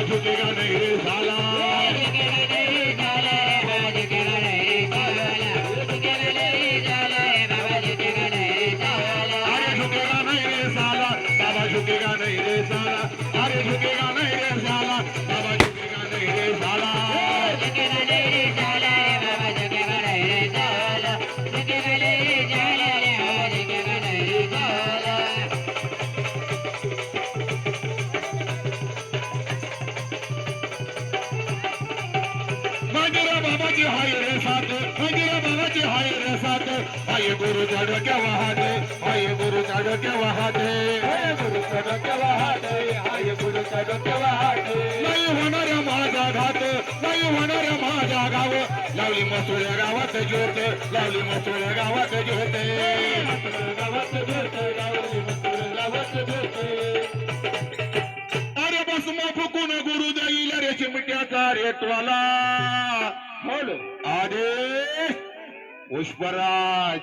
झुकेगा नहीं रे साला झुकेगा नहीं रे साला अरे झुकेगा नहीं रे साला बाबा झुकेगा नहीं रे साला झुकेगा नहीं रे साला बाबा झुकेगा नहीं रे साला झुकेगा नहीं रे साला झुकेगा नहीं रे साला मंदिरा बाबाची हाय रे साथ मंदिरा बाबाची हाय रे साथ आये गुरु चढ़ के वहाद आये गुरु चढ़ के वहाद नाही होणार माझा घात नाही होणार माझा गाव लावली मसुळ्या गावात ज्योत लावली मसुळ्या गावात ज्योत गावात ज्योत लावली मसुळ्या गावात ज्योत अरे बस मग फुकून गुरु देईल रे चिमट्याचा रेतवाला बोल आदेश पुष्पराज